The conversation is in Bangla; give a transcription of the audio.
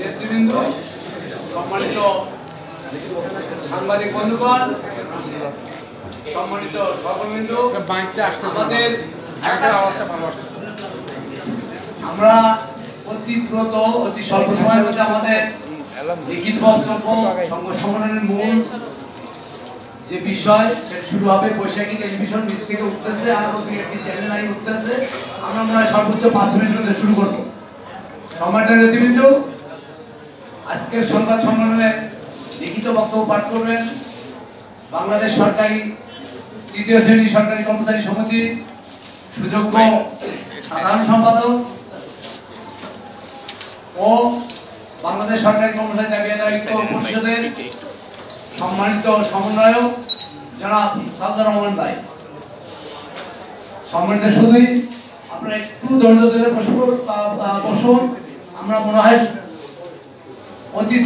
নেতৃবৃন্দ, সম্মানিত সাংবাদিক বন্ধুগণ, সম্মানিত সহকর্মীবৃন্দ, আমরা অতি দ্রুত অতি স্বল্প সময়ের মধ্যে আমাদের লিখিত বক্তব্য সংগঠনের মূল যে বিষয় সেটা শুরু হবে। বৈশাখী টেলিভিশন নিচ থেকে উঠতেছে আর একটি চ্যানেল আই উঠতেছে। আমরা মনে হয় সর্বোচ্চ 5 মিনিটের মধ্যে শুরু করব। সম্মানিত নেতৃবৃন্দ, আজকের সংবাদ সম্মেলনে লিখিত বক্তব্য পাঠ করবেন বাংলাদেশ সরকারি তৃতীয় শ্রেণী সরকারি কর্মচারী সমিতির সুযোগ্য সাধারণ সম্পাদক ও বাংলাদেশ সরকারি কর্মচারী দাবি আদায় পরিষদের সম্মানিত সমন্বয়ক জনাব সাউদার রহমান ভাই। সম্মানিত শুধুই আপনারা একটু ধৈর্য ধরে বসুন। আমরা মনে হয় অতি